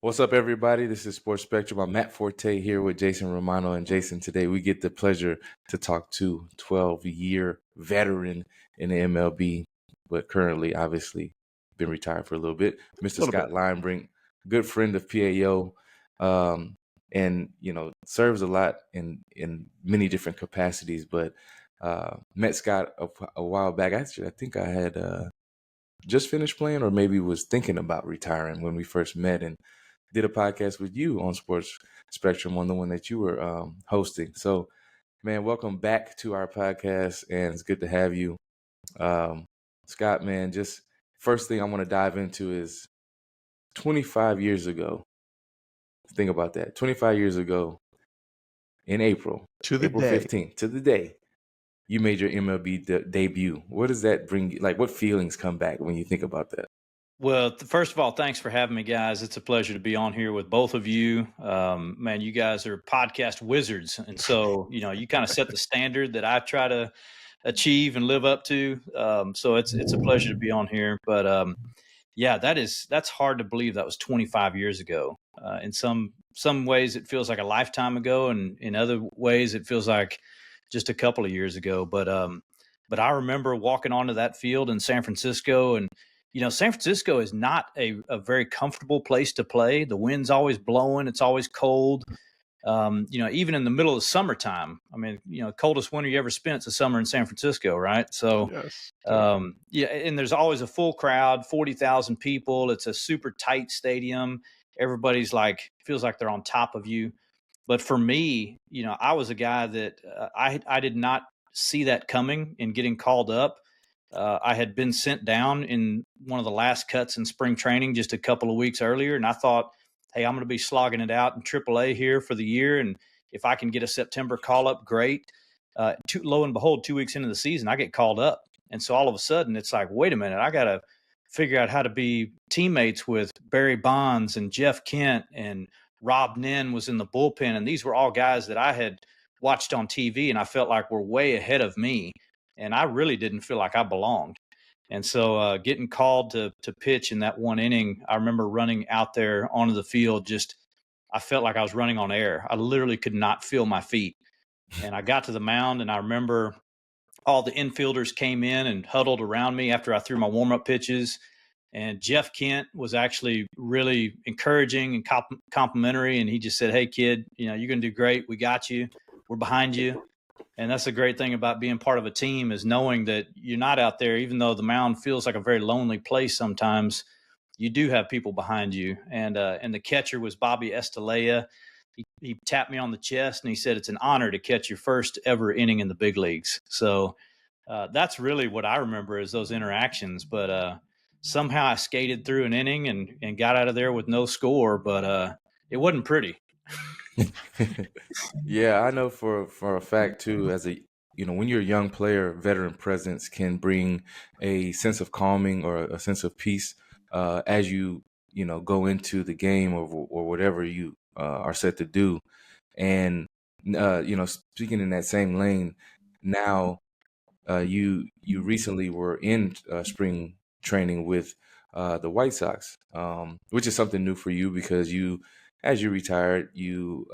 What's up, everybody? This is Sports Spectrum. I'm Matt Forte here with Jason Romano. And Jason, today we get the pleasure to talk to 12-year veteran in the MLB, but currently, obviously, been retired for a little bit. Mr. Scott Linebrink, good friend of PAO, and serves a lot in many different capacities. But met Scott a while back. Actually, I think I had just finished playing, or maybe was thinking about retiring when we first met, and did a podcast with you on Sports Spectrum, on the one that you were hosting. So, man, welcome back to our podcast, and it's good to have you. Scott, man, just first thing I want to dive into is 25 years ago. Think about that. 25 years ago in April 15th, to the day, you made your MLB debut. What does that bring you? Like, what feelings come back when you think about that? Well, first of all, thanks for having me, guys. It's a pleasure to be on here with both of you. Man, you guys are podcast wizards. And so, you kind of set the standard that I try to achieve and live up to. So it's a pleasure to be on here. But yeah, that's hard to believe. That was 25 years ago. In some ways, it feels like a lifetime ago, and in other ways, it feels like just a couple of years ago. But I remember walking onto that field in San Francisco, and San Francisco is not a very comfortable place to play. The wind's always blowing. It's always cold. Even in the middle of the summertime, I mean, coldest winter you ever spent is the summer in San Francisco, right? So, yes. yeah, and there's always a full crowd, 40,000 people. It's a super tight stadium. Everybody's feels like they're on top of you. But for me, I was a guy that I did not see that coming and getting called up. I had been sent down in one of the last cuts in spring training just a couple of weeks earlier, and I thought, hey, I'm going to be slogging it out in AAA here for the year, and if I can get a September call-up, great. Lo and behold, 2 weeks into the season, I get called up. And so all of a sudden, it's like, wait a minute, I got to figure out how to be teammates with Barry Bonds and Jeff Kent, and Rob Nen was in the bullpen, and these were all guys that I had watched on TV, and I felt like were way ahead of me. And I really didn't feel like I belonged. And so getting called to pitch in that one inning, I remember running out there onto the field. I felt like I was running on air. I literally could not feel my feet. And I got to the mound, and I remember all the infielders came in and huddled around me after I threw my warm-up pitches. And Jeff Kent was actually really encouraging and complimentary. And he just said, hey, kid, you're going to do great. We got you. We're behind you. And that's the great thing about being part of a team, is knowing that you're not out there, even though the mound feels like a very lonely place sometimes. You do have people behind you. And the catcher was Bobby Estalella. He tapped me on the chest and he said, it's an honor to catch your first ever inning in the big leagues. So that's really what I remember, is those interactions. But somehow I skated through an inning and got out of there with no score, but it wasn't pretty. Yeah, I know for a fact too, as when you're a young player, veteran presence can bring a sense of calming or a sense of peace as you go into the game or whatever you are set to do. And speaking in that same lane, now you recently were in spring training with the White Sox, which is something new for you because as you retired, you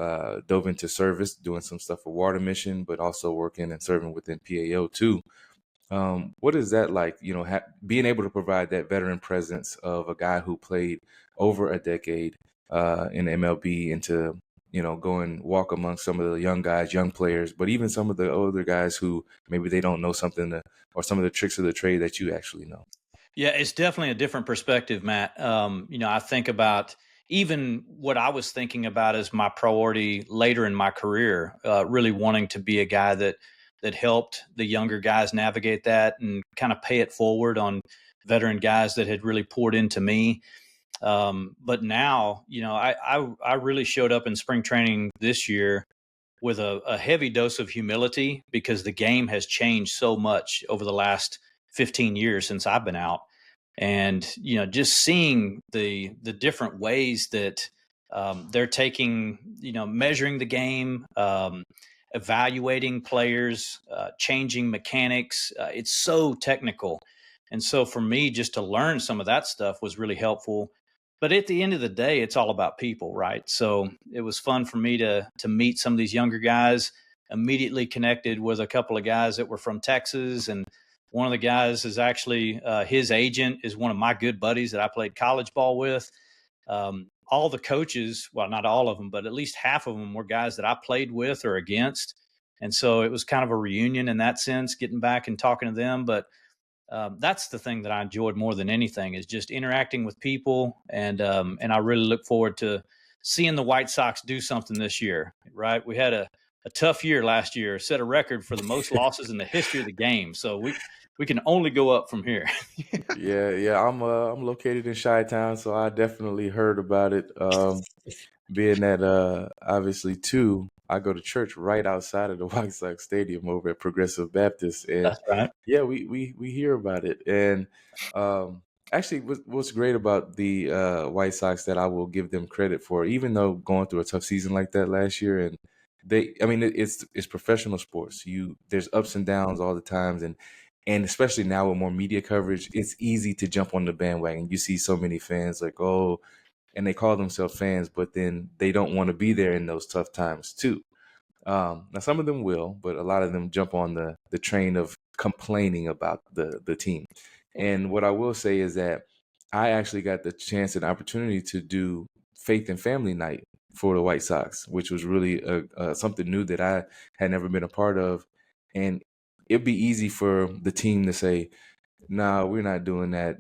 dove into service, doing some stuff for Water Mission, but also working and serving within PAO too. What is that like? Being able to provide that veteran presence of a guy who played over a decade in MLB, and to go and walk among some of the young guys, young players, but even some of the older guys who maybe they don't know something or some of the tricks of the trade that you actually know. Yeah, it's definitely a different perspective, Matt. I think about even what I was thinking about as my priority later in my career, really wanting to be a guy that helped the younger guys navigate that and kind of pay it forward on veteran guys that had really poured into me. But now, I really showed up in spring training this year with a heavy dose of humility, because the game has changed so much over the last 15 years since I've been out. And, just seeing the different ways that they're taking, measuring the game, evaluating players, changing mechanics. It's so technical. And so for me, just to learn some of that stuff was really helpful. but at the end of the day, it's all about people, right? So it was fun for me to meet some of these younger guys. Immediately connected with a couple of guys that were from Texas, and one of the guys is actually his agent is one of my good buddies that I played college ball with. All the coaches, well, not all of them, but at least half of them were guys that I played with or against. And so it was kind of a reunion in that sense, getting back and talking to them. But that's the thing that I enjoyed more than anything is just interacting with people. And I really look forward to seeing the White Sox do something this year, right? We had a tough year last year, set a record for the most losses in the history of the game. So we can only go up from here. Yeah. I'm located in Chi-Town, so I definitely heard about it. Being that obviously too, I go to church right outside of the White Sox Stadium over at Progressive Baptist, and That's right. yeah, we hear about it. And actually, what's great about the White Sox that I will give them credit for, even though going through a tough season like that last year, and I mean, it's professional sports. There's ups and downs all the times, and especially now with more media coverage, it's easy to jump on the bandwagon. You see so many fans like, oh, and they call themselves fans, but then they don't want to be there in those tough times too. Now some of them will, but a lot of them jump on the train of complaining about the team. And what I will say is that I actually got the chance and opportunity to do faith and family night for the White Sox, which was really something new that I had never been a part of. And it'd be easy for the team to say, "No, we're not doing that.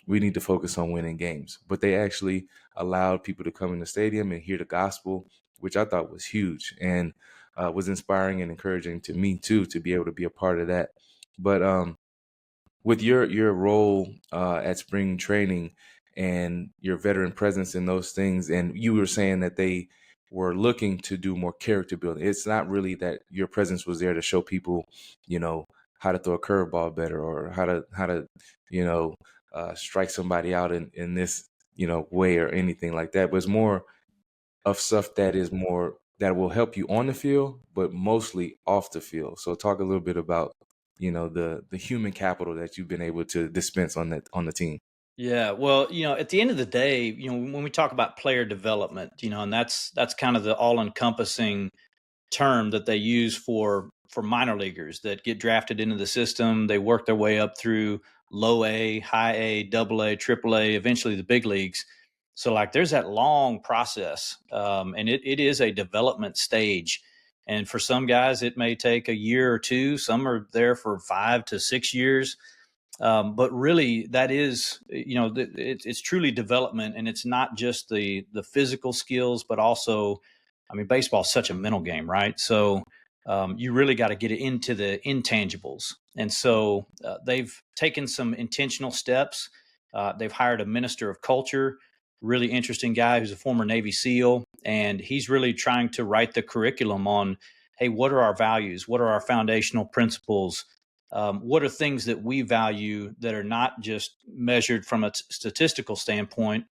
We need to focus on winning games." But they actually allowed people to come in the stadium and hear the gospel, which I thought was huge and was inspiring and encouraging to me too to be able to be a part of that. But with your role at spring training and your veteran presence in those things, and you were saying that they were looking to do more character building. It's not really that your presence was there to show people, how to throw a curveball better or how to strike somebody out in this way or anything like that. But it's more of stuff that will help you on the field, but mostly off the field. So talk a little bit about the human capital that you've been able to dispense on the team. Yeah, well, at the end of the day, when we talk about player development, and that's kind of the all-encompassing term that they use for minor leaguers that get drafted into the system. They work their way up through low A, high A, double A, triple A, eventually the big leagues. So like there's that long process, and it is a development stage. And for some guys, it may take a year or two. Some are there for 5 to 6 years. But really, that is, it's truly development, and it's not just the physical skills, but also, I mean, baseball is such a mental game, right? So you really got to get it into the intangibles. And so they've taken some intentional steps. They've hired a minister of culture, really interesting guy who's a former Navy SEAL, and he's really trying to write the curriculum on, hey, what are our values? What are our foundational principles? What are things that we value that are not just measured from a statistical standpoint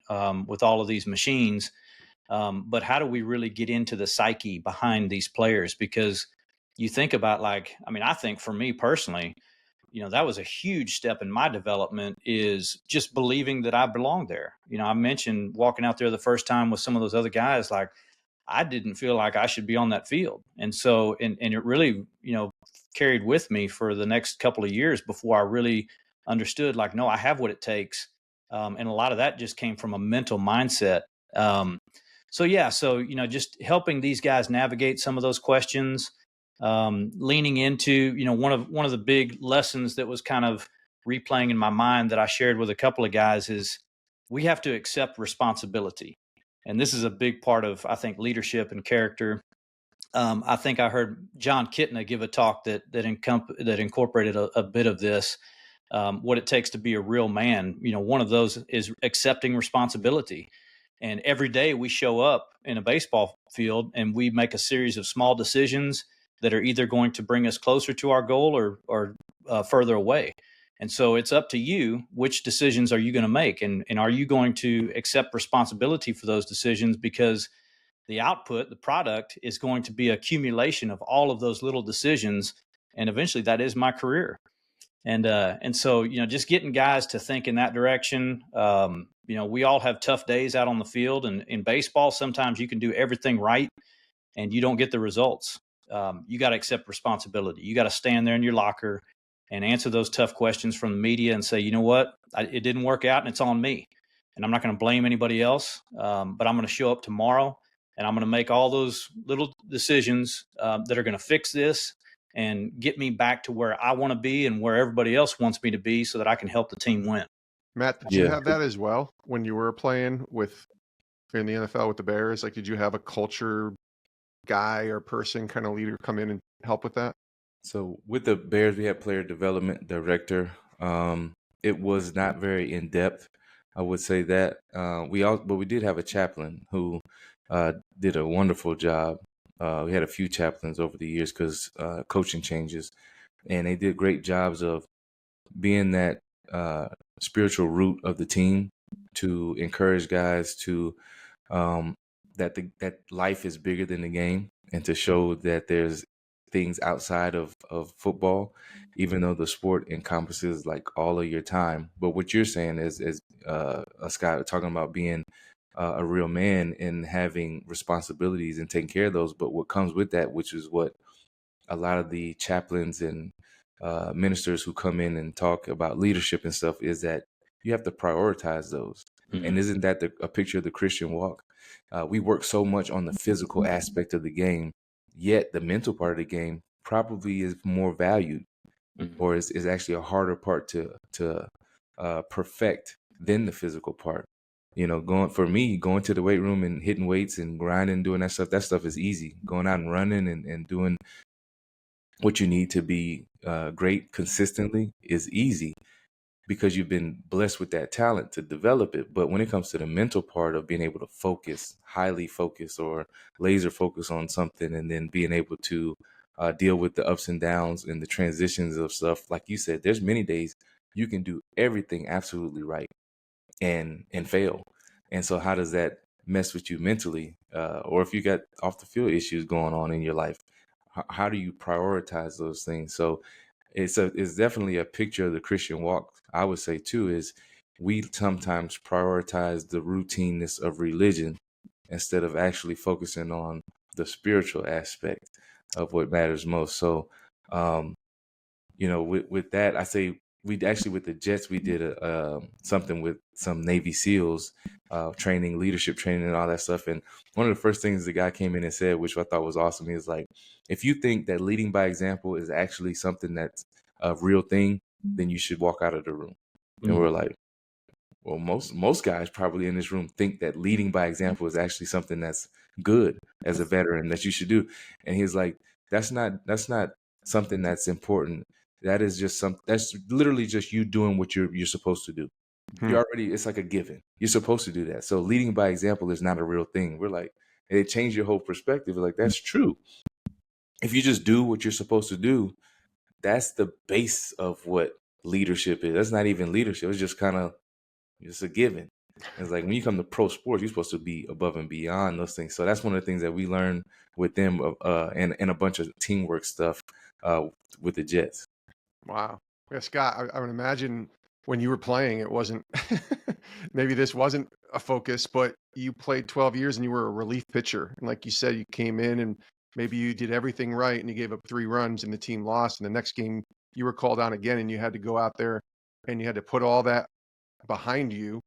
with all of these machines, but how do we really get into the psyche behind these players? Because you think about I think for me personally, that was a huge step in my development is just believing that I belong there. I mentioned walking out there the first time with some of those other guys, like I didn't feel like I should be on that field. And so, and it really, carried with me for the next couple of years before I really understood, like, no, I have what it takes. And a lot of that just came from a mental mindset. So yeah, so, just helping these guys navigate some of those questions, leaning into, one of the big lessons that was kind of replaying in my mind that I shared with a couple of guys is we have to accept responsibility. And this is a big part of, I think, leadership and character. I think I heard John Kitna give a talk that incorporated a bit of this, what it takes to be a real man. One of those is accepting responsibility. And every day we show up in a baseball field and we make a series of small decisions that are either going to bring us closer to our goal or further away. And so it's up to you, which decisions are you going to make? And are you going to accept responsibility for those decisions? Because the output, the product, is going to be accumulation of all of those little decisions. And eventually that is my career. And so, just getting guys to think in that direction, we all have tough days out on the field, and in baseball, sometimes you can do everything right and you don't get the results. You got to accept responsibility. You got to stand there in your locker and answer those tough questions from the media and say, you know what, it didn't work out and it's on me. And I'm not going to blame anybody else, but I'm going to show up tomorrow and I'm going to make all those little decisions that are going to fix this and get me back to where I want to be and where everybody else wants me to be so that I can help the team win. Matt, did you have that as well when you were playing in the NFL with the Bears? Like, did you have a culture guy or person, kind of leader, come in and help with that? So with the Bears, we had player development director. It was not very in depth, I would say that. But we did have a chaplain who did a wonderful job. We had a few chaplains over the years because coaching changes, and they did great jobs of being that spiritual root of the team to encourage guys to that life is bigger than the game, and to show that there's things outside of football, even though the sport encompasses like all of your time. But what you're saying is Scott, talking about being a real man and having responsibilities and taking care of those. But what comes with that, which is what a lot of the chaplains and ministers who come in and talk about leadership and stuff, is that you have to prioritize those. Mm-hmm. And isn't that a picture of the Christian walk? We work so much on the physical aspect of the game, yet the mental part of the game probably is more valued, or is actually a harder part to perfect than the physical part. Going to the weight room and hitting weights and grinding, doing that stuff is easy. Going out and running and doing what you need to be great consistently is easy, because you've been blessed with that talent to develop it. But when it comes to the mental part of being able to focus, highly focus or laser focus on something, and then being able to deal with the ups and downs and the transitions of stuff, like you said, there's many days you can do everything absolutely right and fail. And so how does that mess with you mentally? Or if you got off the field issues going on in your life, how do you prioritize those things? So it's definitely a picture of the Christian walk. I would say too, is we sometimes prioritize the routineness of religion instead of actually focusing on the spiritual aspect of what matters most. So, with that, I say with the Jets, we did something with some Navy SEALs, leadership training and all that stuff. And one of the first things the guy came in and said, which I thought was awesome, he was like, if you think that leading by example is actually something that's a real thing, then you should walk out of the room. And we're like, well, most guys probably in this room think that leading by example is actually something that's good as a veteran that you should do. And he's like, that's not something that's important. That is just that's literally just you doing what you're supposed to do. It's like a given. You're supposed to do that. So leading by example is not a real thing. We're like, and it changed your whole perspective. We're like, that's true. If you just do what you're supposed to do, that's the base of what leadership is. That's not even leadership. It's just kind of just a given. It's like when you come to pro sports, you're supposed to be above and beyond those things. So that's one of the things that we learned with them, and a bunch of teamwork stuff with the Jets. Wow. Yeah, Scott, I would imagine when you were playing, it wasn't, maybe this wasn't a focus, but you played 12 years and you were a relief pitcher. And like you said, you came in and maybe you did everything right and you gave up 3 runs and the team lost. And the next game you were called on again and you had to go out there and you had to put all that behind you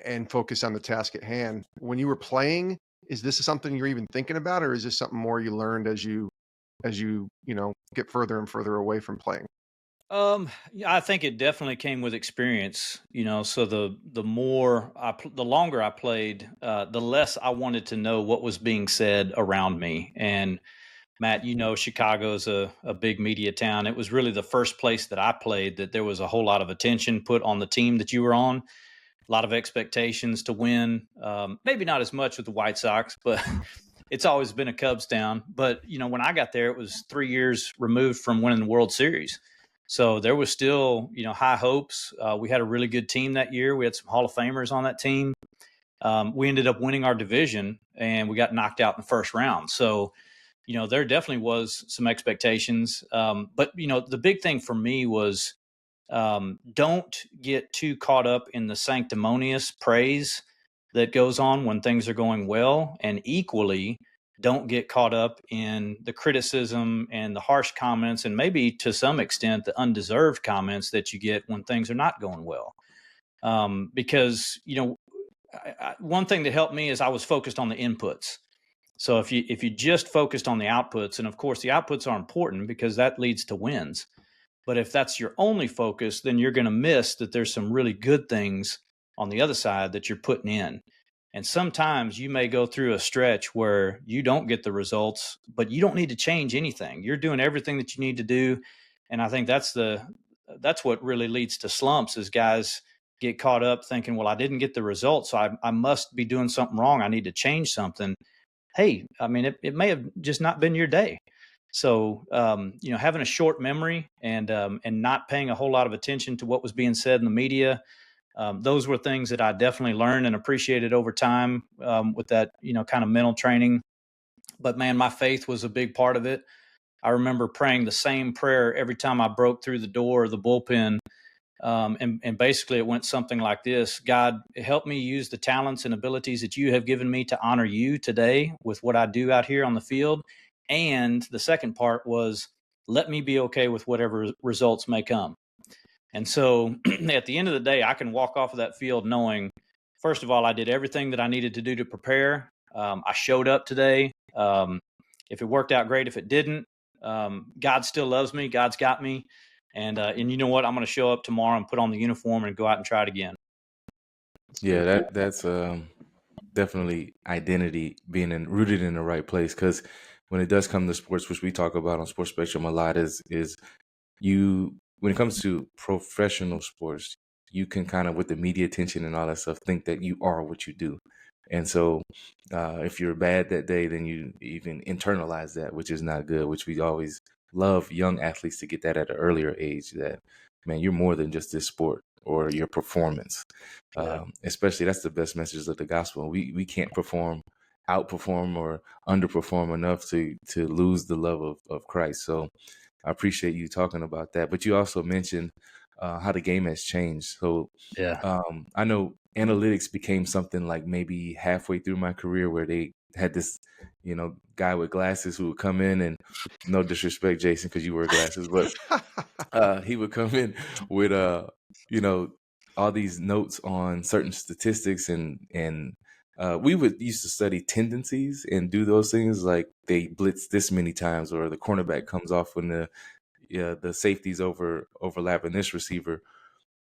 and focus on the task at hand. When you were playing, is this something you're even thinking about, or is this something more you learned as you get further and further away from playing? Yeah, I think it definitely came with experience, so the longer I played, the less I wanted to know what was being said around me. And Matt, Chicago's a big media town. It was really the first place that I played that there was a whole lot of attention put on the team that you were on, a lot of expectations to win. Maybe not as much with the White Sox, but it's always been a Cubs town. But, when I got there, it was 3 years removed from winning the World Series. So there was still, high hopes. We had a really good team that year. We had some Hall of Famers on that team. We ended up winning our division and we got knocked out in the first round. So, there definitely was some expectations. But, the big thing for me was Don't get too caught up in the sanctimonious praise that goes on when things are going well, and equally don't get caught up in the criticism and the harsh comments, and maybe to some extent the undeserved comments that you get when things are not going well. Because one thing that helped me is I was focused on the inputs. So if you just focused on the outputs, and of course the outputs are important because that leads to wins. But if that's your only focus, then you're going to miss that there's some really good things on the other side that you're putting in. And sometimes you may go through a stretch where you don't get the results, but you don't need to change anything. You're doing everything that you need to do. And I think that's what really leads to slumps, is guys get caught up thinking, well, I didn't get the results, so I must be doing something wrong. I need to change something. Hey, I mean, it may have just not been your day. So, having a short memory and not paying a whole lot of attention to what was being said in the media, those were things that I definitely learned and appreciated over time with that, kind of mental training. But man, my faith was a big part of it. I remember praying the same prayer every time I broke through the door of the bullpen. And basically it went something like this: God, help me use the talents and abilities that you have given me to honor you today with what I do out here on the field. And the second part was, let me be okay with whatever results may come. And so at the end of the day, I can walk off of that field knowing, first of all, I did everything that I needed to do to prepare. I showed up today. If it worked out, great. If it didn't, God still loves me. God's got me. And you know what? I'm going to show up tomorrow and put on the uniform and go out and try it again. Yeah, that's definitely identity, being rooted in the right place. Because when it does come to sports, which we talk about on Sports Spectrum a lot, is when it comes to professional sports, you can kind of, with the media attention and all that stuff, think that you are what you do. And so if you're bad that day, then you even internalize that, which is not good, which we always love young athletes to get that at an earlier age, that, man, you're more than just this sport or your performance. Especially that's the best message of the gospel. We can't outperform or underperform enough to lose the love of Christ. So I appreciate you talking about that. But you also mentioned how the game has changed. So I know analytics became something like maybe halfway through my career, where they had this, guy with glasses who would come in, and no disrespect, Jason, because you wear glasses, but he would come in with all these notes on certain statistics, and we used to study tendencies and do those things, like they blitz this many times, or the cornerback comes off when the safeties overlapping this receiver.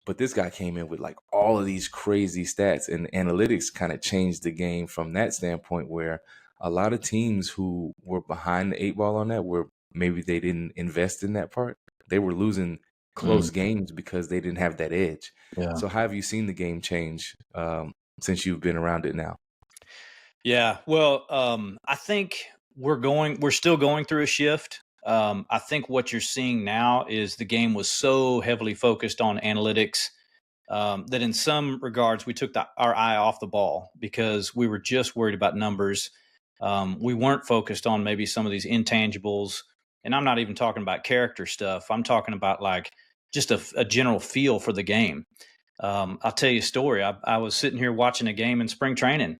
But this guy came in with like all of these crazy stats, and analytics kind of changed the game from that standpoint, where a lot of teams who were behind the eight ball on that, where maybe they didn't invest in that part, they were losing close games because they didn't have that edge. Yeah. So how have you seen the game change since you've been around it now? Yeah. Well, I think we're still going through a shift. I think what you're seeing now is the game was so heavily focused on analytics that in some regards we took our eye off the ball because we were just worried about numbers. We weren't focused on maybe some of these intangibles. And I'm not even talking about character stuff. I'm talking about like just a general feel for the game. I'll tell you a story. I was sitting here watching a game in spring training,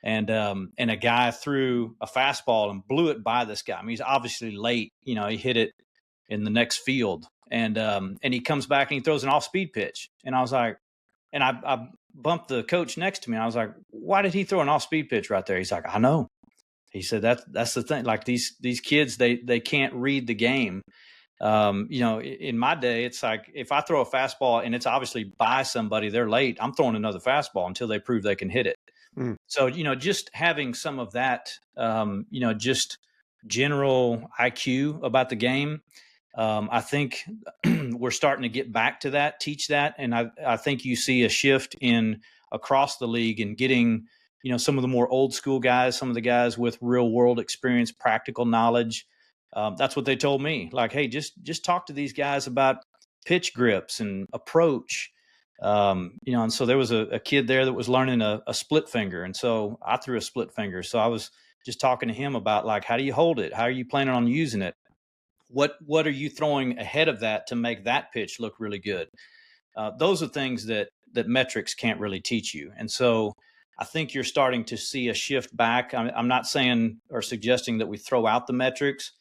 and a guy threw a fastball and blew it by this guy. I mean, he's obviously late. He hit it in the next field, and he comes back and he throws an off-speed pitch. And I was like, and I bumped the coach next to me. And I was like, why did he throw an off-speed pitch right there? He's like, I know. He said that's the thing. Like these kids, they can't read the game. In my day, it's like if I throw a fastball and it's obviously by somebody, they're late, I'm throwing another fastball until they prove they can hit it. So, just having some of that, just general IQ about the game, I think we're starting to get back to that, teach that. And I think you see a shift across the league and getting, some of the more old school guys, some of the guys with real world experience, practical knowledge. That's what they told me. Like, hey, just talk to these guys about pitch grips and approach. And so there was a kid there that was learning a split finger. And so I threw a split finger. So I was just talking to him about like, how do you hold it? How are you planning on using it? What are you throwing ahead of that to make that pitch look really good? Those are things that metrics can't really teach you. And so I think you're starting to see a shift back. I'm not saying or suggesting that we throw out the metrics,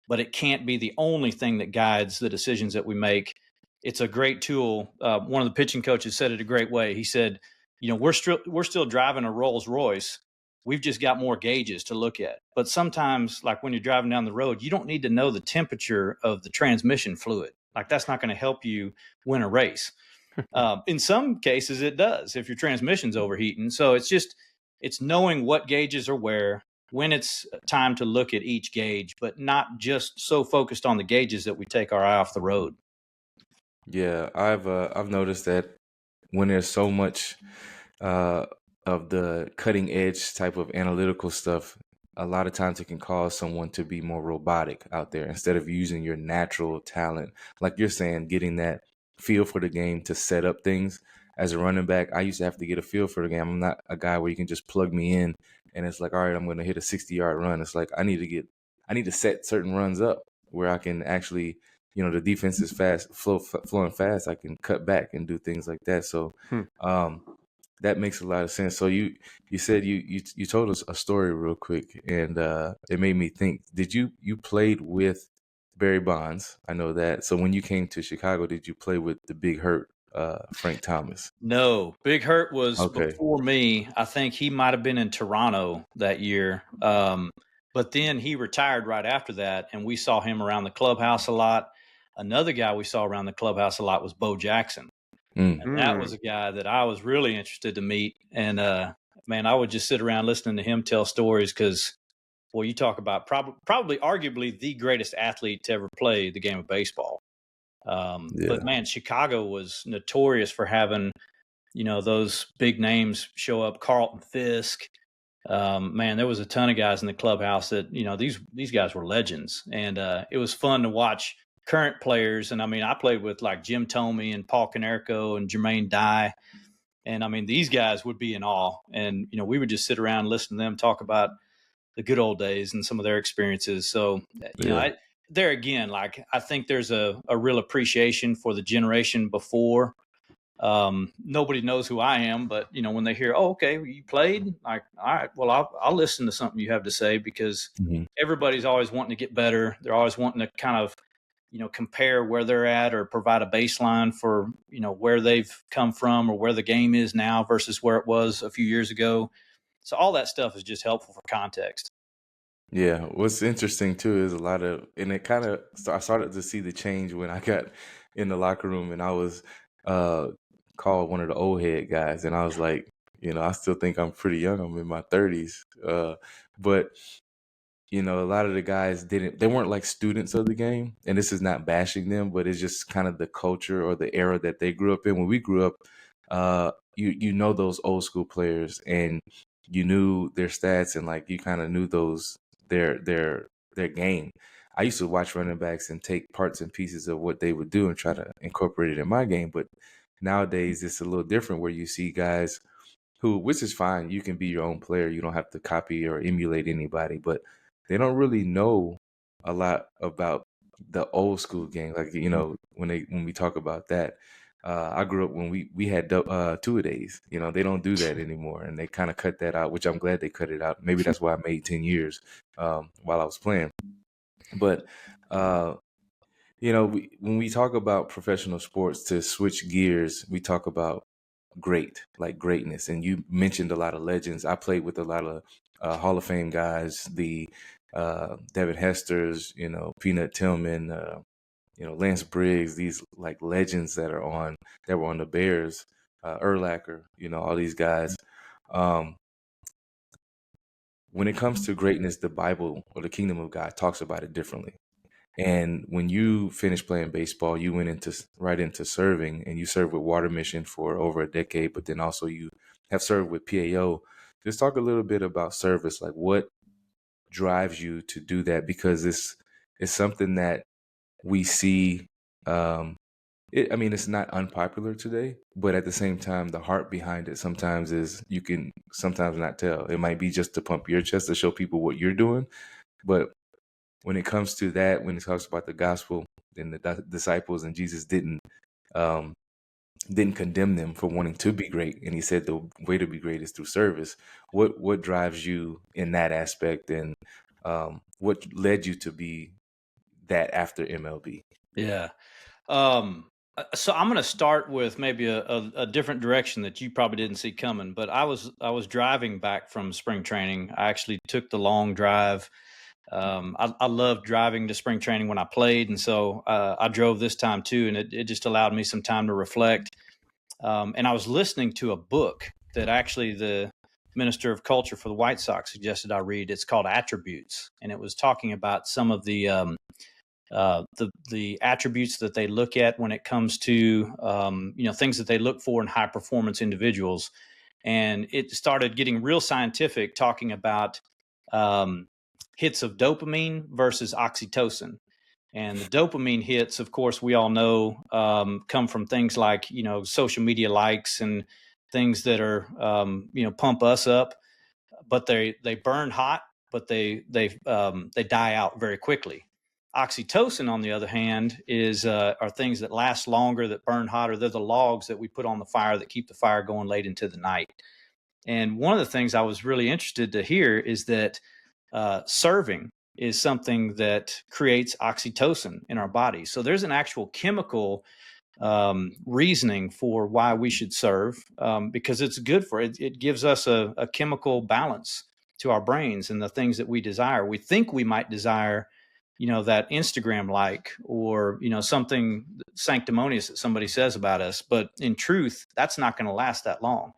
but it can't be the only thing that guides the decisions that we make. It's a great tool. One of the pitching coaches said it a great way. He said, we're still driving a Rolls Royce. We've just got more gauges to look at. But sometimes, like when you're driving down the road, you don't need to know the temperature of the transmission fluid. Like that's not going to help you win a race. In some cases, it does if your transmission's overheating. So it's knowing what gauges are where, when it's time to look at each gauge, but not just so focused on the gauges that we take our eye off the road. Yeah, I've noticed that when there's so much of the cutting edge type of analytical stuff, a lot of times it can cause someone to be more robotic out there instead of using your natural talent. Like you're saying, getting that feel for the game to set up things. As a running back, I used to have to get a feel for the game. I'm not a guy where you can just plug me in and it's like, all right, I'm going to hit a 60-yard run. It's like I need to set certain runs up where I can actually, the defense is flowing fast. I can cut back and do things like that. So that makes a lot of sense. So you said you told us a story real quick, and it made me think. Did you played with Barry Bonds? I know that. So when you came to Chicago, did you play with the Big Hurt, Frank Thomas? No, Big Hurt was Okay. before me. I think he might have been in Toronto that year. But then he retired right after that, and we saw him around the clubhouse a lot. Another guy we saw around the clubhouse a lot was Bo Jackson. And that was a guy that I was really interested to meet. And, man, I would just sit around listening to him tell stories because, well, you talk about probably arguably the greatest athlete to ever play the game of baseball. But, man, Chicago was notorious for having, those big names show up. Carlton Fisk. Man, there was a ton of guys in the clubhouse that, these guys were legends. And it was fun to watch current players. And I mean, I played with like Jim Thome and Paul Konerko and Jermaine Dye. And I mean, these guys would be in awe. And, we would just sit around and listen to them talk about the good old days and some of their experiences. So, there again, like, I think there's a real appreciation for the generation before. Nobody knows who I am, but when they hear, oh, okay, you played, like, all right, well, I'll listen to something you have to say because everybody's always wanting to get better. They're always wanting to kind of, compare where they're at or provide a baseline for, where they've come from or where the game is now versus where it was a few years ago. So all that stuff is just helpful for context. Yeah, what's interesting too is and it kind of, I started to see the change when I got in the locker room and I was called one of the old head guys, and I was like, I still think I'm pretty young. I'm in my 30s, but a lot of the guys they weren't like students of the game, and this is not bashing them, but it's just kind of the culture or the era that they grew up in. When we grew up, those old school players, and you knew their stats, and like you kind of knew their game. I used to watch running backs and take parts and pieces of what they would do and try to incorporate it in my game. But nowadays it's a little different where you see guys which is fine, you can be your own player. You don't have to copy or emulate anybody, but they don't really know a lot about the old school game. Like, when we talk about that, I grew up when we had two-a-days. They don't do that anymore, and they kind of cut that out, which I'm glad they cut it out. Maybe that's why I made 10 years while I was playing. But when we talk about professional sports, to switch gears, we talk about greatness. And you mentioned a lot of legends. I played with a lot of Hall of Fame guys, the Devin Hesters, Peanut Tillman, Lance Briggs, these like legends that were on the Bears, Urlacher, all these guys. When it comes to greatness, the Bible or the kingdom of God talks about it differently. And when you finished playing baseball, you went right into serving, and you served with Water Mission for over a decade, but then also you have served with PAO. Just talk a little bit about service, like what drives you to do that, because it's something that we see. It's not unpopular today, but at the same time, the heart behind it sometimes is you can sometimes not tell. It might be just to pump your chest to show people what you're doing, but when it comes to that, when it talks about the gospel and the disciples, and Jesus um, didn't condemn them for wanting to be great, and he said the way to be great is through service. What drives you in that aspect, and what led you to be that after MLB? Yeah. So I'm going to start with maybe a different direction that you probably didn't see coming. But I was driving back from spring training. I actually took the long drive. I loved driving to spring training when I played, and so I drove this time too, and it just allowed me some time to reflect. And I was listening to a book that actually the Minister of Culture for the White Sox suggested I read. It's called Attributes, and it was talking about some of the attributes that they look at when it comes to things that they look for in high performance individuals. And it started getting real scientific, talking about hits of dopamine versus oxytocin. And the dopamine hits, of course, we all know, come from things like, social media likes and things that are, pump us up, but they burn hot, but they die out very quickly. Oxytocin, on the other hand, are things that last longer, that burn hotter. They're the logs that we put on the fire that keep the fire going late into the night. And one of the things I was really interested to hear is that serving is something that creates oxytocin in our body. So there's an actual chemical reasoning for why we should serve, because it's good for it. It gives us a chemical balance to our brains and the things that we desire. We think we might desire, that Instagram like, or, something sanctimonious that somebody says about us. But in truth, that's not going to last that long.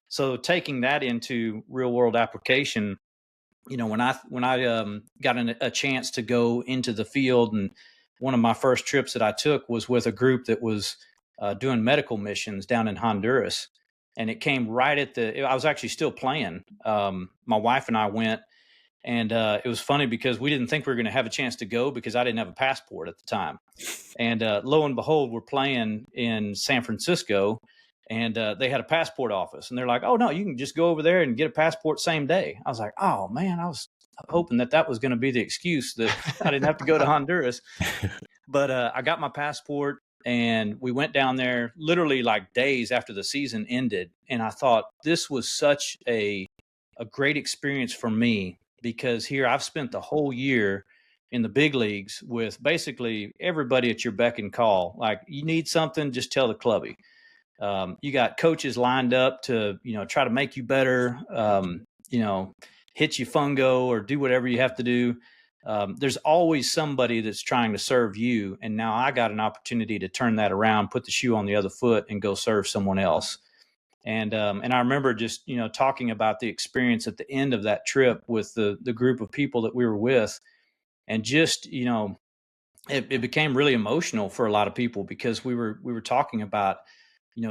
So taking that into real world application, when I got a chance to go into the field, and one of my first trips that I took was with a group that was doing medical missions down in Honduras. And it came right I was actually still playing. My wife and I went, and it was funny because we didn't think we were going to have a chance to go because I didn't have a passport at the time. And lo and behold, we're playing in San Francisco, and they had a passport office, and they're like, "Oh no, you can just go over there and get a passport same day." I was like, "Oh man," I was hoping that was going to be the excuse that I didn't have to go to Honduras. But I got my passport, and we went down there literally like days after the season ended. And I thought this was such a great experience for me, because here I've spent the whole year in the big leagues with basically everybody at your beck and call. Like, you need something, just tell the clubby. You got coaches lined up to, try to make you better, hit you fungo or do whatever you have to do. There's always somebody that's trying to serve you. And now I got an opportunity to turn that around, put the shoe on the other foot, and go serve someone else. And I remember just, talking about the experience at the end of that trip with the group of people that we were with. And just, it became really emotional for a lot of people, because we were talking about,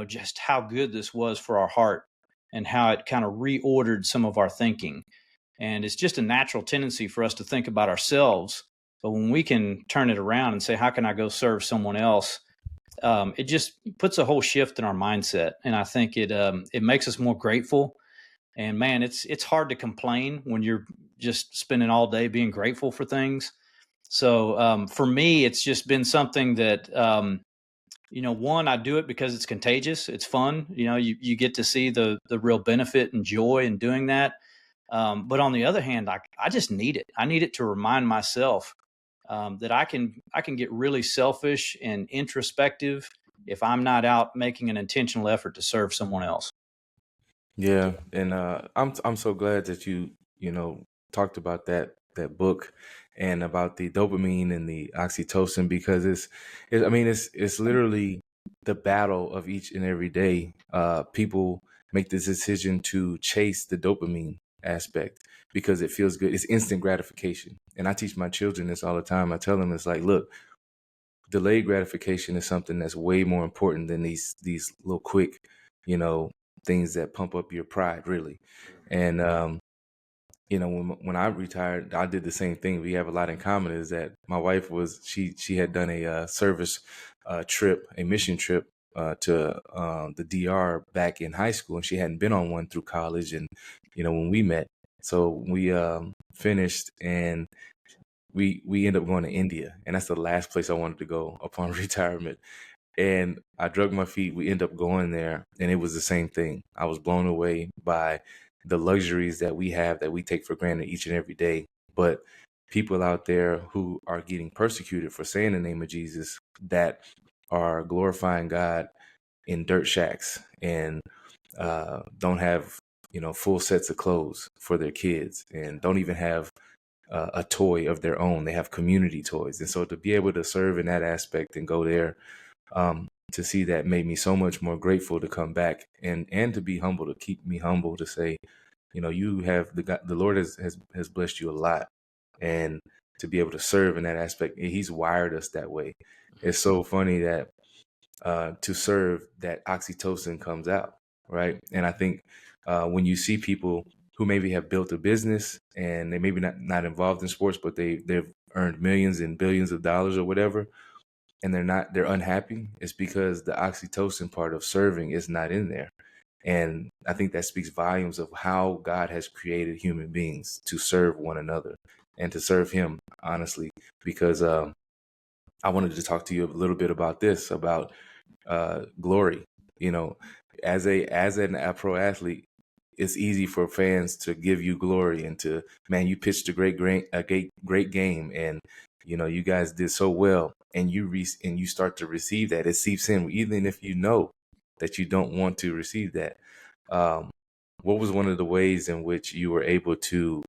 just how good this was for our heart, and how it kind of reordered some of our thinking. And it's just a natural tendency for us to think about ourselves. But when we can turn it around and say, how can I go serve someone else? It just puts a whole shift in our mindset. And I think it makes us more grateful. And man, it's hard to complain when you're just spending all day being grateful for things. So for me, it's just been something that, one, I do it because it's contagious. It's fun. You get to see the real benefit and joy in doing that. But on the other hand, I just need it. I need it to remind myself that I can get really selfish and introspective if I'm not out making an intentional effort to serve someone else. Yeah, and I'm so glad that you talked about that book and about the dopamine and the oxytocin, because it's literally the battle of each and every day. People make this decision to chase the dopamine aspect because it feels good. It's instant gratification, and I teach my children this all the time. I tell them, it's like, look, delayed gratification is something that's way more important than these little quick, things that pump up your pride, really. And when I retired, I did the same thing. We have a lot in common. Is that my wife she had done a service trip, a mission trip to the DR back in high school, and she hadn't been on one through college. And when we met, so we finished, and we end up going to India, and that's the last place I wanted to go upon retirement. And I drug my feet. We end up going there, and it was the same thing. I was blown away by the luxuries that we have that we take for granted each and every day. But people out there who are getting persecuted for saying the name of Jesus, that are glorifying God in dirt shacks and don't have full sets of clothes for their kids, and don't even have a toy of their own. They have community toys. And so to be able to serve in that aspect and go there, to see that made me so much more grateful to come back, and to be humble, to keep me humble, to say, you have the Lord has blessed you a lot, and to be able to serve in that aspect, he's wired us that way. It's so funny that to serve, that oxytocin comes out, right? And I think when you see people who maybe have built a business and they maybe not involved in sports, but they've earned millions and billions of dollars or whatever, and they're unhappy, it's because the oxytocin part of serving is not in there. And I think that speaks volumes of how God has created human beings to serve one another and to serve him, honestly, because I wanted to talk to you a little bit about this, about glory. As a pro athlete, it's easy for fans to give you glory and to, man, you pitched a great game, and you guys did so well, and you start to receive that. It seeps in, even if you know that you don't want to receive that. What was one of the ways in which you were able to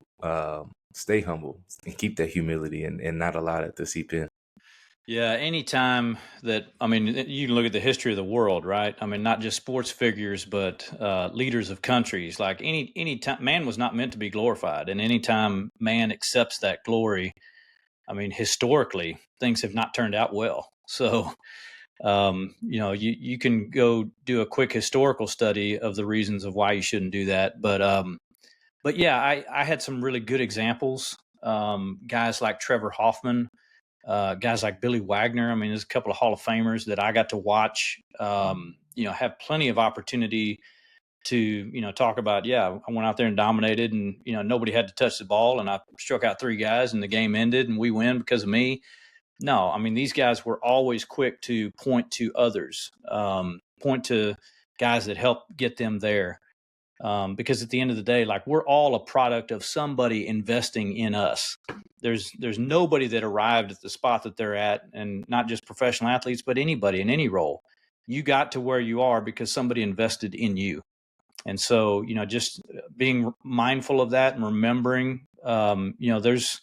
stay humble and keep that humility and not allow it to seep in? Yeah, anytime that, I mean, you can look at the history of the world, right? I mean, not just sports figures, but leaders of countries. Like any time, man was not meant to be glorified, and anytime man accepts that glory, I mean, historically, things have not turned out well. So, you can go do a quick historical study of the reasons of why you shouldn't do that. But yeah, I had some really good examples. Guys like Trevor Hoffman, guys like Billy Wagner. I mean, there's a couple of Hall of Famers that I got to watch, have plenty of opportunity to, talk about, yeah, I went out there and dominated, and, nobody had to touch the ball, and I struck out 3 guys and the game ended and we win because of me. No, I mean, these guys were always quick to point to others, point to guys that helped get them there. Because at the end of the day, like, we're all a product of somebody investing in us. There's nobody that arrived at the spot that they're at, and not just professional athletes, but anybody in any role. You got to where you are because somebody invested in you. And so, just being mindful of that and remembering, there's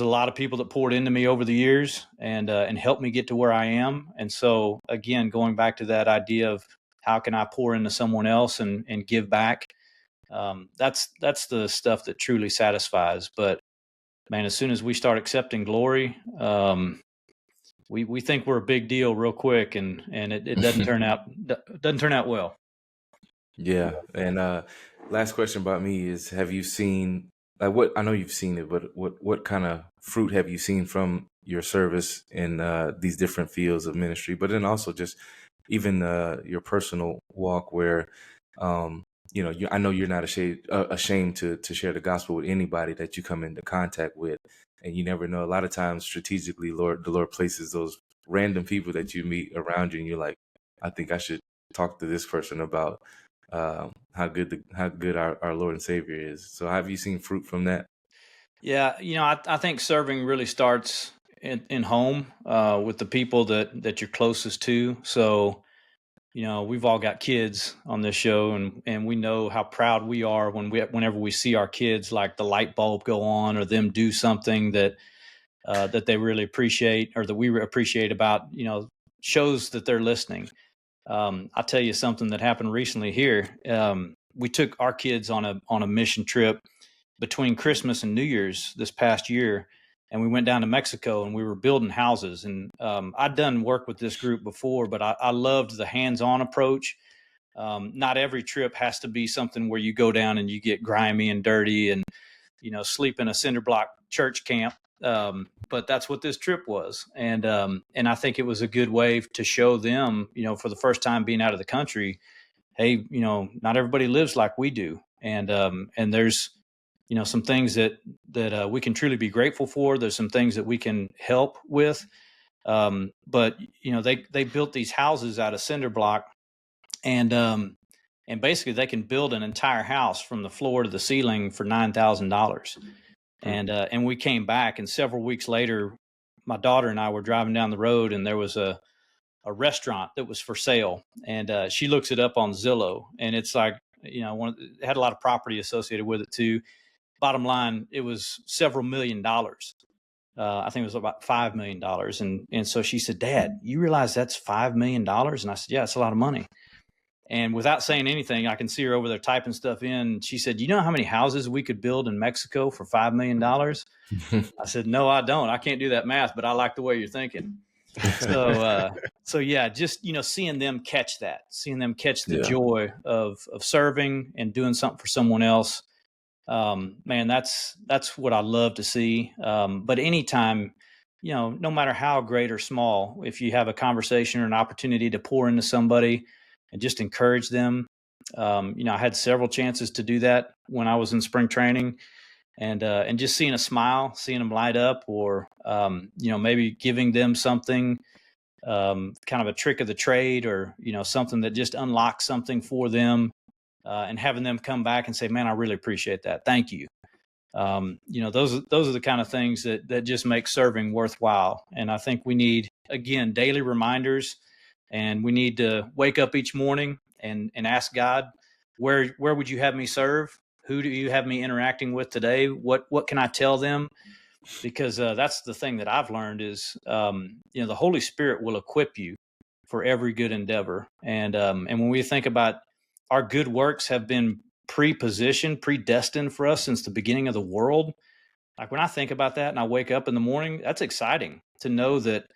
a lot of people that poured into me over the years and helped me get to where I am. And so, again, going back to that idea of how can I pour into someone else and give back, that's the stuff that truly satisfies. But man, as soon as we start accepting glory, we think we're a big deal real quick, and it doesn't turn out well. Yeah. And last question about me is, have you seen, like, what, I know you've seen it, but what kind of fruit have you seen from your service in these different fields of ministry, but then also just even your personal walk, where I know you're not ashamed to share the gospel with anybody that you come into contact with, and you never know. A lot of times, strategically, the Lord places those random people that you meet around you, and you're like, I think I should talk to this person about how good our Lord and Savior is. So, have you seen fruit from that? Yeah, I think serving really starts in home, with the people that you're closest to. So, we've all got kids on this show, and we know how proud we are whenever we see our kids, like, the light bulb go on, or them do something that they really appreciate, or that we appreciate about, shows that they're listening. I'll tell you something that happened recently here. We took our kids on a mission trip between Christmas and New Year's this past year, and we went down to Mexico, and we were building houses. And I'd done work with this group before, but I loved the hands-on approach. Not every trip has to be something where you go down and you get grimy and dirty and, sleep in a cinder block church camp. But that's what this trip was. And I think it was a good way to show them, for the first time being out of the country, hey, not everybody lives like we do. And there's some things that we can truly be grateful for. There's some things that we can help with. But they built these houses out of cinder block, and basically they can build an entire house from the floor to the ceiling for $9,000. And we came back, and several weeks later, my daughter and I were driving down the road, and there was a restaurant that was for sale, and she looks it up on Zillow, and it's like, it had a lot of property associated with it too. Bottom line, it was several $1,000,000. I think it was about $5 million. And so she said, "Dad, you realize that's $5 million?" And I said, "Yeah, it's a lot of money." And without saying anything, I can see her over there typing stuff in. She said, "You know how many houses we could build in Mexico for $5 million?" I said, "No, I don't. I can't do that math, but I like the way you're thinking." So yeah, just, seeing them catch the joy of serving and doing something for someone else. Man, that's what I love to see. But anytime, no matter how great or small, if you have a conversation or an opportunity to pour into somebody and just encourage them, I had several chances to do that when I was in spring training, and just seeing a smile, seeing them light up, or maybe giving them something, kind of a trick of the trade, or something that just unlocks something for them. And having them come back and say, "Man, I really appreciate that. Thank you." Those are the kind of things that just make serving worthwhile. And I think we need, again, daily reminders, and we need to wake up each morning and ask God, where would you have me serve? Who do you have me interacting with today? What can I tell them? Because that's the thing that I've learned is, the Holy Spirit will equip you for every good endeavor. And when we think about our good works have been predestined for us since the beginning of the world. Like, when I think about that and I wake up in the morning, that's exciting to know that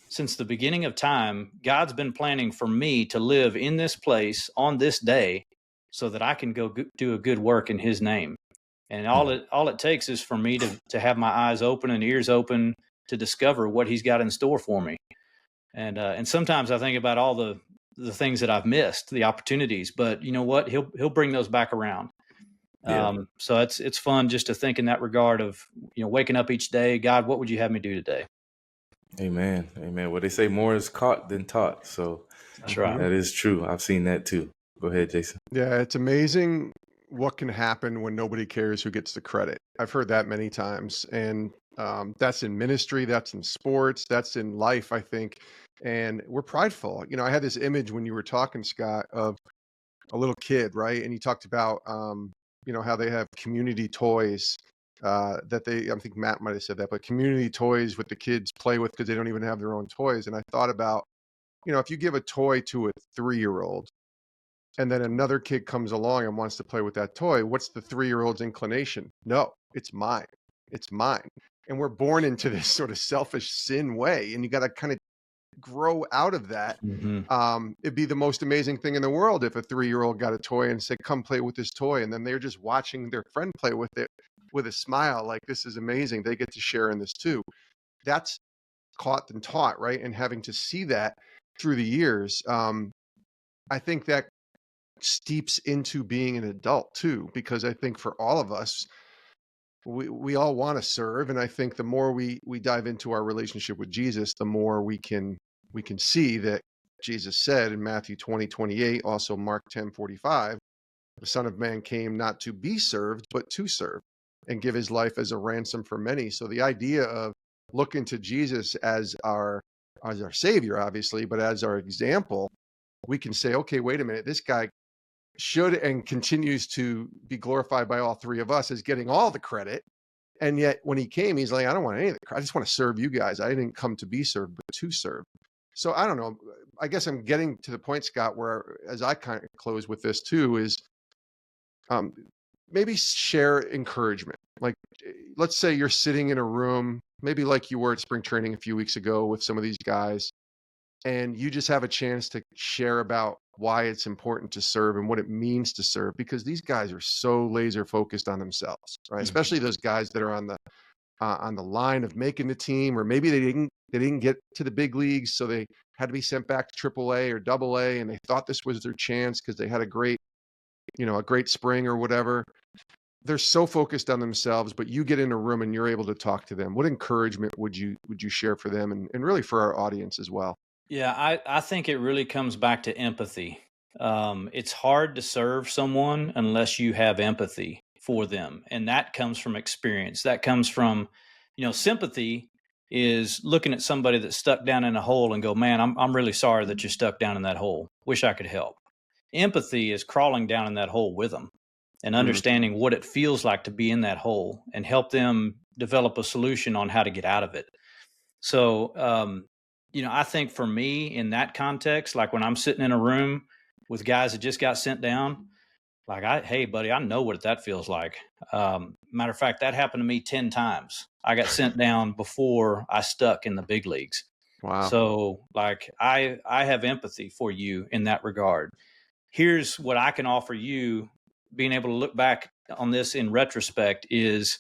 since the beginning of time, God's been planning for me to live in this place on this day so that I can go do a good work in His name. And all it takes is for me to have my eyes open and ears open to discover what He's got in store for me. And sometimes I think about all the things that I've missed, the opportunities, but you know what? He'll bring those back around. Yeah. So it's fun just to think in that regard of, waking up each day, God, what would you have me do today? Amen. Amen. Well, they say more is caught than taught. So That's right. that is true. I've seen that too. Go ahead, Jason. Yeah, it's amazing what can happen when nobody cares who gets the credit. I've heard that many times. And that's in ministry, that's in sports, that's in life, I think. And we're prideful. I had this image when you were talking, Scott, of a little kid, right? And you talked about, how they have community toys I think Matt might have said that, but community toys with the kids play with because they don't even have their own toys. And I thought about, if you give a toy to a 3-year-old and then another kid comes along and wants to play with that toy, what's the 3-year-old's inclination? No, it's mine. It's mine. And we're born into this sort of selfish sin way. And you got to kind of grow out of that. Mm-hmm. It'd be the most amazing thing in the world if a 3-year-old got a toy and said, "Come play with this toy." And then they're just watching their friend play with it with a smile, like, "This is amazing. They get to share in this too." That's caught and taught, right? And having to see that through the years, I think that steeps into being an adult too, because I think for all of us, we all want to serve. And I think the more we dive into our relationship with Jesus, the more we can see that Jesus said in Matthew 20:28, also Mark 10:45, the Son of Man came not to be served, but to serve and give His life as a ransom for many. So the idea of looking to Jesus as our Savior, obviously, but as our example, we can say, okay, wait a minute, this guy should and continues to be glorified by all three of us as getting all the credit. And yet when He came, He's like, "I don't want any of the credit. I just want to serve you guys. I didn't come to be served, but to serve." So I don't know. I guess I'm getting to the point, Scott, where as I kind of close with this too, is maybe share encouragement. Like, let's say you're sitting in a room, maybe like you were at spring training a few weeks ago with some of these guys, and you just have a chance to share about why it's important to serve and what it means to serve, because these guys are so laser focused on themselves, right? Especially those guys that are on the line of making the team, or maybe they didn't get to the big leagues, so they had to be sent back to AAA or AA, and they thought this was their chance because they had a great spring or whatever. they're so focused on themselves, but you get in a room and you're able to talk to them. What encouragement would you share for them and really for our audience as well? Yeah, I think it really comes back to empathy. It's hard to serve someone unless you have empathy for them. And that comes from experience. That comes from, sympathy is looking at somebody that's stuck down in a hole and go, man, I'm really sorry that you're stuck down in that hole. Wish I could help. Empathy is crawling down in that hole with them and understanding what it feels like to be in that hole and help them develop a solution on how to get out of it. So, I think for me in that context, like when I'm sitting in a room with guys that just got sent down, like hey buddy, I know what that feels like. Matter of fact, that happened to me 10 times. I got sent down before I stuck in the big leagues. Wow. So like I have empathy for you in that regard. Here's what I can offer you, being able to look back on this in retrospect, is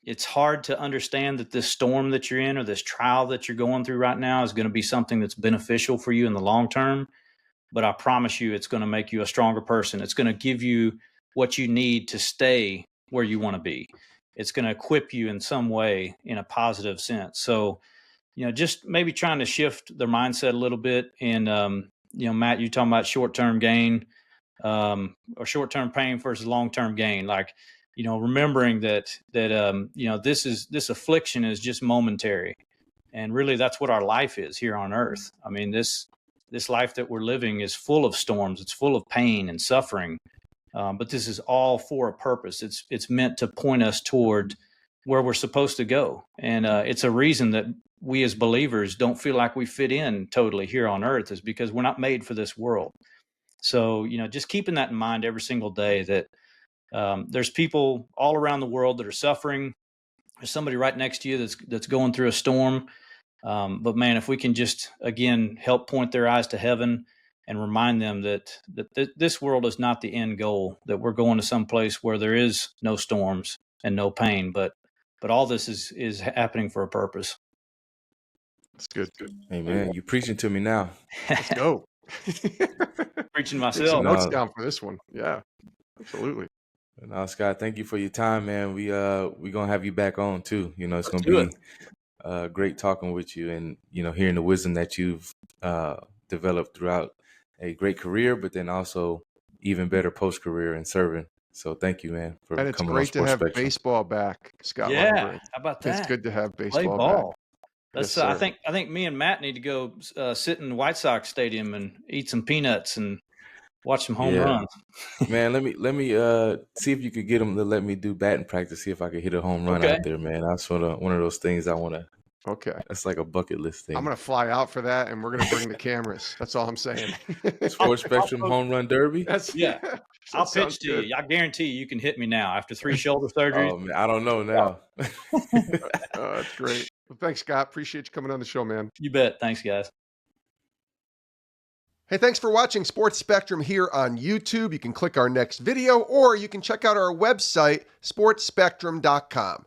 it's hard to understand that this storm that you're in or this trial that you're going through right now is going to be something that's beneficial for you in the long term. But I promise you, it's going to make you a stronger person. It's going to give you what you need to stay where you want to be. It's going to equip you in some way in a positive sense. So, just maybe trying to shift their mindset a little bit. And, Matt, you're talking about short-term gain or short-term pain versus long-term gain. Like, remembering that this affliction is just momentary. And really that's what our life is here on earth. I mean, this life that we're living is full of storms. It's full of pain and suffering. But this is all for a purpose. It's meant to point us toward where we're supposed to go. And it's a reason that we as believers don't feel like we fit in totally here on earth, is because we're not made for this world. So, just keeping that in mind every single day, that there's people all around the world that are suffering. There's somebody right next to you that's going through a storm. But man, if we can just, again, help point their eyes to heaven and remind them that this world is not the end goal, that we're going to some place where there is no storms and no pain, but all this is happening for a purpose. That's good. Hey man, you preaching to me now. Let's go. Preaching Take myself. some notes down for this one. Yeah, absolutely. No, Scott, thank you for your time, man. We gonna have you back on too. It's gonna do be great talking with you, and hearing the wisdom that you've developed throughout a great career, but then also even better post career and serving. So thank you, man, for And it's coming on great to Sports have Spectrum. baseball back, Scott Yeah, Linebrink. how about that? It's good to have Play baseball ball. back. Let's. Yes, I sir. think me and Matt need to go sit in the White Sox stadium and eat some peanuts and watch some home runs. Man, let me see if you could get them to let me do batting practice. See if I could hit a home run Okay. out there, man. That's one of those things I want to. Okay. That's like a bucket list thing. I'm going to fly out for that, and we're going to bring the cameras. That's all I'm saying. Sports Spectrum Home Run Derby. Yeah. I'll pitch to you. I guarantee you can hit me now after 3 shoulder surgeries. Oh man, I don't know now. That's great. Well, thanks, Scott. Appreciate you coming on the show, man. You bet. Thanks, guys. Hey, thanks for watching Sports Spectrum here on YouTube. You can click our next video, or you can check out our website, sportspectrum.com.